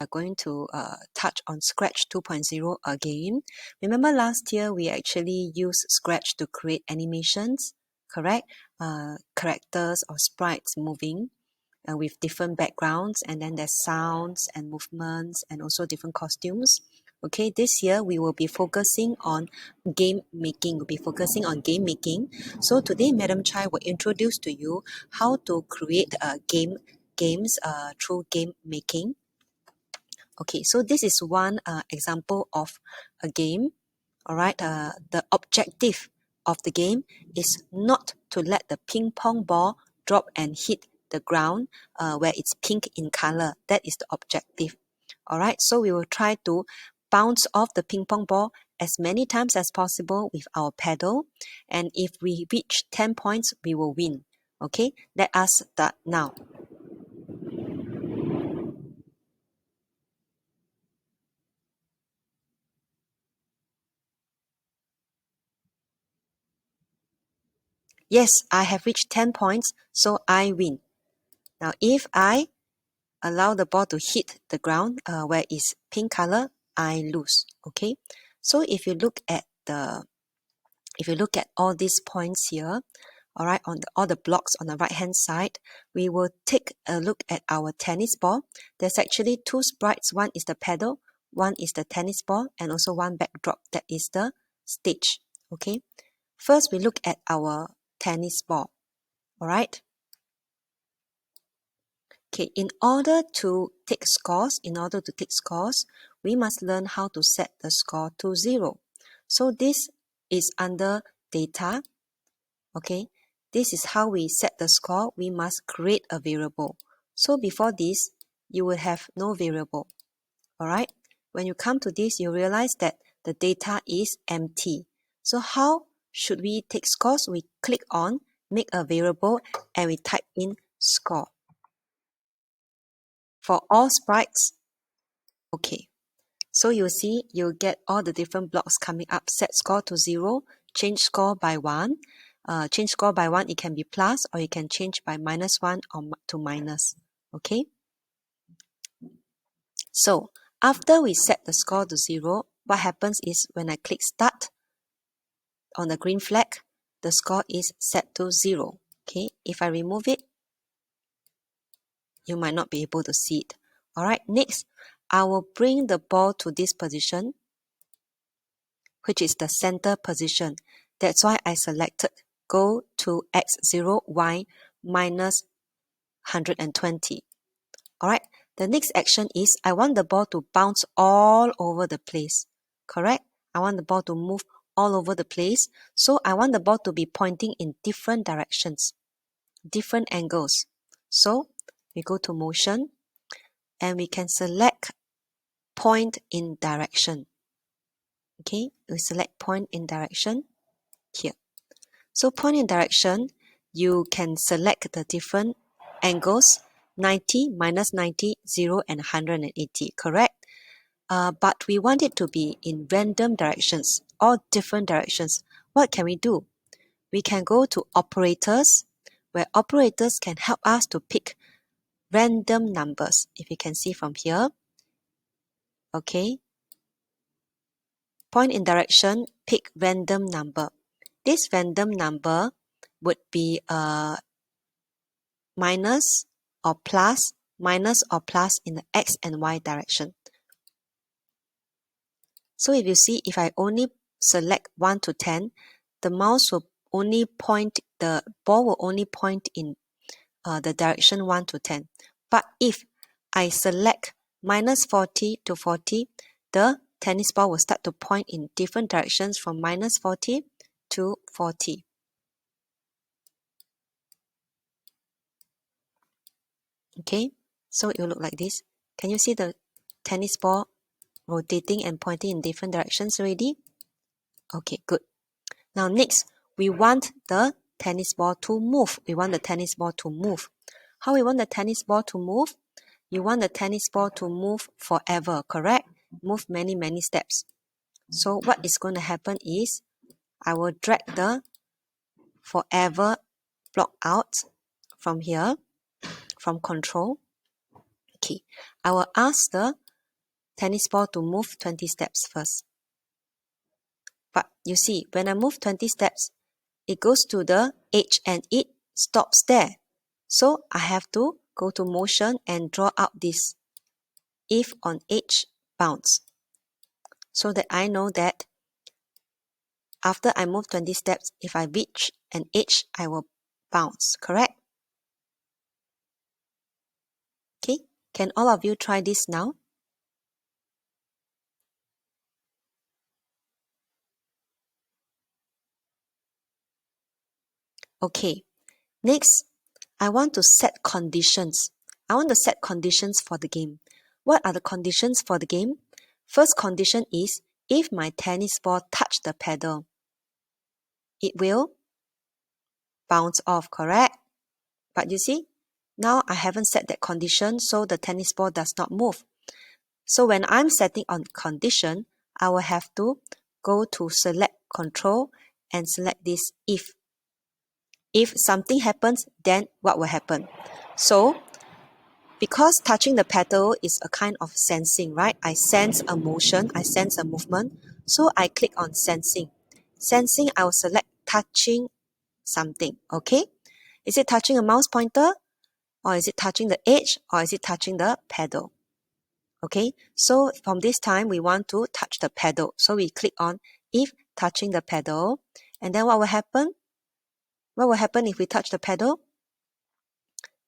are going to touch on Scratch 2.0 again. Remember last year we actually used Scratch to create animations, correct? Characters or sprites moving with different backgrounds, and then there's sounds and movements and also different costumes. Okay, this year we will be focusing on game making. We'll be focusing on game making. So today, Madam Chai will introduce to you how to create games through game making. Okay, so this is one example of a game. All right, the objective of the game is not to let the ping pong ball drop and hit the ground where it's pink in color. That is the objective. All right, so we will try to bounce off the ping pong ball as many times as possible with our paddle. And if we reach 10 points, we will win. Okay, let us start now. Yes, I have reached 10 points, so I win. Now, if I allow the ball to hit the ground where it's pink color, I lose. Okay, so if you look at all these points here, all right, on all the blocks on the right hand side, we will take a look at our tennis ball. There's actually two sprites. One is the paddle, one is the tennis ball, and also one backdrop, that is the stage. Okay, first we look at our tennis ball. All right. Okay, in order to take scores, we must learn how to set the score to 0. So this is under data. Okay, this is how we set the score. We must create a variable. So before this, you will have no variable. All right, when you come to this, you realize that the data is empty. So how should we take scores? We click on make a variable and we type in score. For all sprites, okay. So you see, you get all the different blocks coming up. Set score to 0, change score by 1. Change score by 1, it can be plus, or you can change by -1 or to minus. Okay. So after we set the score to 0, what happens is when I click start on the green flag, the score is set to 0. Okay. If I remove it, you might not be able to see it. All right. Next, I will bring the ball to this position, which is the center position. That's why I selected go to x0, y minus 120. Alright, the next action is I want the ball to bounce all over the place. Correct? I want the ball to move all over the place. So I want the ball to be pointing in different directions, different angles. So we go to motion and we can select point in direction. Okay, we select point in direction here. So point in direction, you can select the different angles, 90, minus 90, 0, and 180, correct? But we want it to be in random directions, all different directions. What can we do? We can go to operators, where operators can help us to pick random numbers. If you can see from here, okay, point in direction, pick random number. This random number would be minus or plus in the x and y direction. So if you see, if I only select 1 to 10, the mouse will only point, the ball will only point in the direction 1 to 10. But if I select minus 40 to 40, the tennis ball will start to point in different directions from minus 40 to 40. Okay, so it will look like this. Can you see the tennis ball rotating and pointing in different directions already? Okay, good. Now next, we want the tennis ball to move. How we want the tennis ball to move? You want the tennis ball to move forever, correct? Move many, many steps. So what is going to happen is, I will drag the forever block out from here, from control. Okay, I will ask the tennis ball to move 20 steps first. But you see, when I move 20 steps, it goes to the edge and it stops there. So I have to go to motion and draw out this if on edge bounce, so that I know that after I move 20 steps, if I reach an edge, I will bounce, correct? Okay, can all of you try this now? Okay, next, I want to set conditions. I want to set conditions for the game. What are the conditions for the game? First condition is, if my tennis ball touch the paddle, it will bounce off, correct? But you see, now I haven't set that condition, so the tennis ball does not move. So when I'm setting on condition, I will have to go to select control and select this if. If something happens, then what will happen? So because touching the paddle is a kind of sensing, right? I sense a motion, I sense a movement. So I click on sensing. Sensing, I will select touching something, okay? Is it touching a mouse pointer? Or is it touching the edge? Or is it touching the paddle? Okay, so from this time, we want to touch the paddle. So we click on if touching the paddle. And then what will happen? What will happen if we touch the paddle?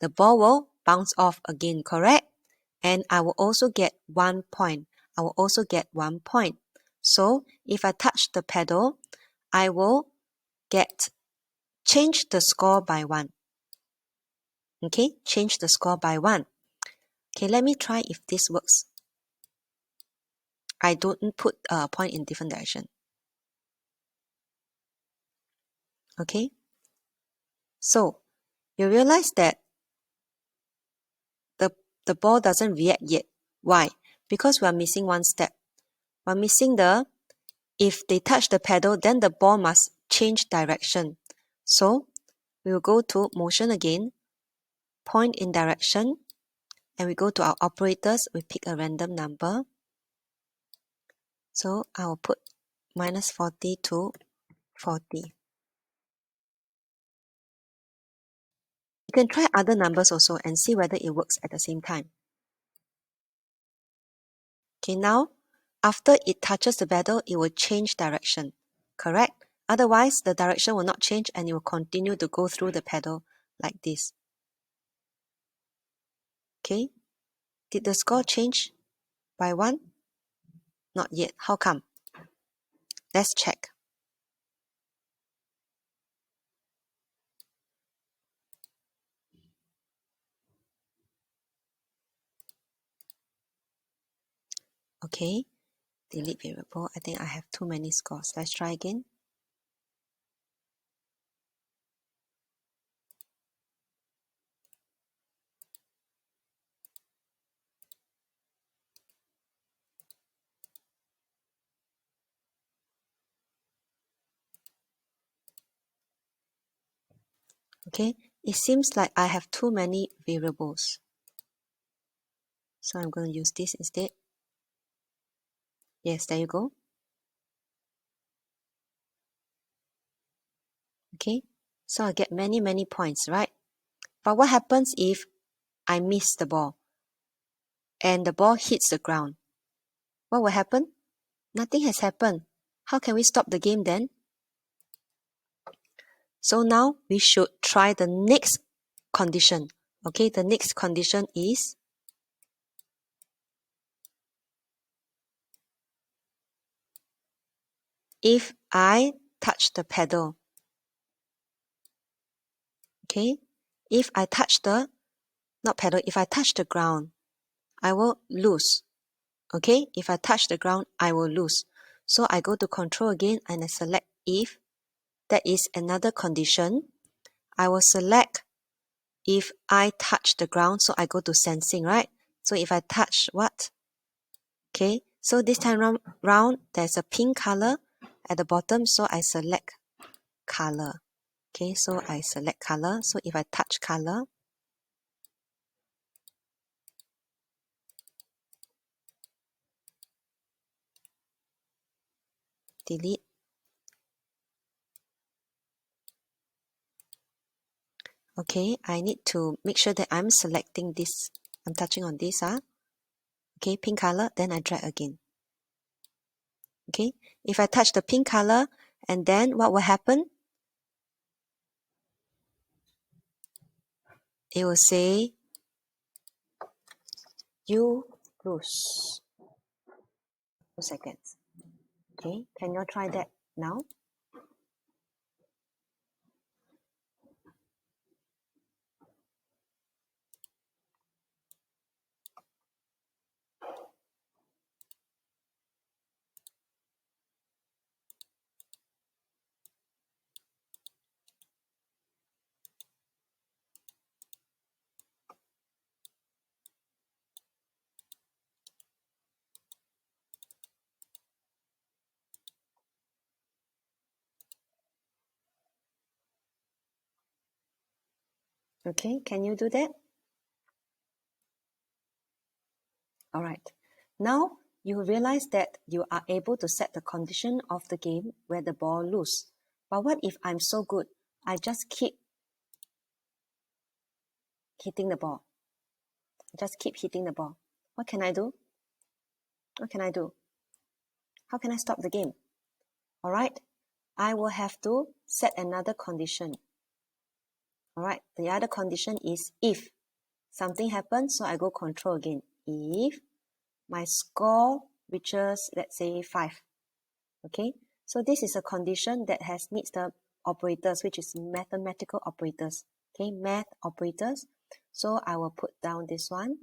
The ball will bounce off again, correct? And I will also get 1 point. I will also get 1 point. So if I touch the paddle, I will change the score by 1. Okay, change the score by 1. Okay, let me try if this works. I don't put a point in different direction. Okay, so you realize that the ball doesn't react yet. Why? Because we are missing one step. We're missing if they touch the paddle, then the ball must change direction. So we will go to motion again, point in direction, and we go to our operators. We pick a random number. So I will put minus 40 to 40. You can try other numbers also and see whether it works at the same time. Okay, now after it touches the paddle, it will change direction, correct? Otherwise, the direction will not change and it will continue to go through the paddle like this. Okay, did the score change by 1? Not yet. How come? Let's check. Okay, delete variable. I think I have too many scores. Let's try again. Okay, it seems like I have too many variables. So I'm going to use this instead. Yes, there you go. Okay, so I get many points, right? But what happens if I miss the ball and the ball hits the ground? What will happen? Nothing has happened. How can we stop the game then? So now we should try the next condition. Okay, the next condition is if I touch the paddle. Okay, if I touch if I touch the ground, I will lose. Okay, if I touch the ground, I will lose. So I go to control again and I select if. That is another condition. I will select if I touch the ground, so I go to sensing, right? So if I touch what? Okay, so this time round, there's a pink color at the bottom, so I select color. Okay, so I select color. So if I touch color, delete. Okay, I need to make sure that I'm selecting this. I'm touching on this. Okay, pink color, then I drag again. Okay, if I touch the pink color, and then what will happen? It will say, you lose. 2 seconds. Okay, can you try that now? Okay, can you do that? All right. Now you realize that you are able to set the condition of the game where the ball lose. But what if I'm so good? I just keep hitting the ball. Just keep hitting the ball. What can I do? What can I do? How can I stop the game? All right. I will have to set another condition. All right. The other condition is if something happens, so I go control again. If my score reaches, let's say 5. Okay. So this is a condition that needs the operators, which is mathematical operators. Okay, math operators. So I will put down this one.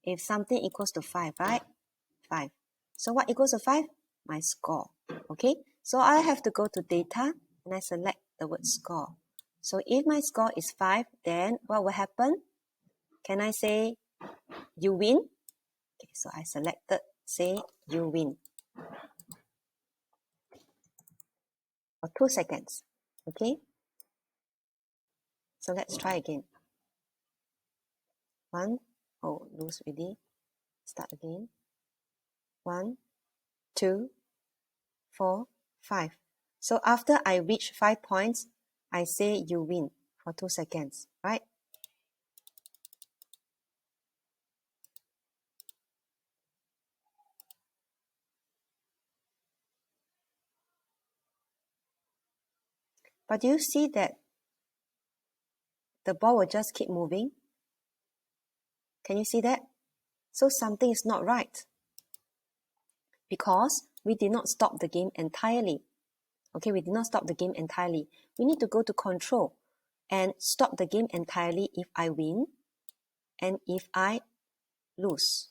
If something equals to 5, right? 5. So what equals to 5? My score. Okay, so I have to go to data and I select the word score. So if my score is 5, then what will happen? Can I say you win? Okay, so I selected say you win for 2 seconds. Okay, so let's try again. 1, oh, lose already. Start again. 1, 2, 4, 5. So after I reach 5 points, I say you win for 2 seconds, right? But do you see that the ball will just keep moving? Can you see that? So something is not right because we did not stop the game entirely. Okay, we did not stop the game entirely. We need to go to control and stop the game entirely if I win and if I lose.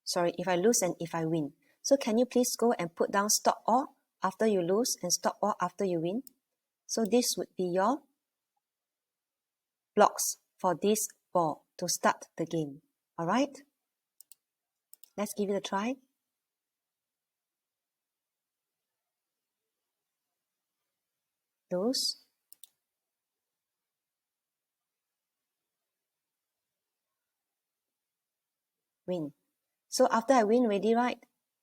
Sorry, if I lose and if I win. So can you please go and put down stop all after you lose and stop all after you win? So this would be your blocks for this ball to start the game. All right? Let's give it a try. Lose. Win. So after I win already, right,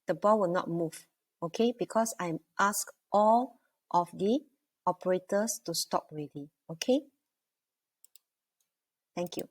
the ball will not move, okay, because I'm asked all of the operators to stop already, okay? Thank you.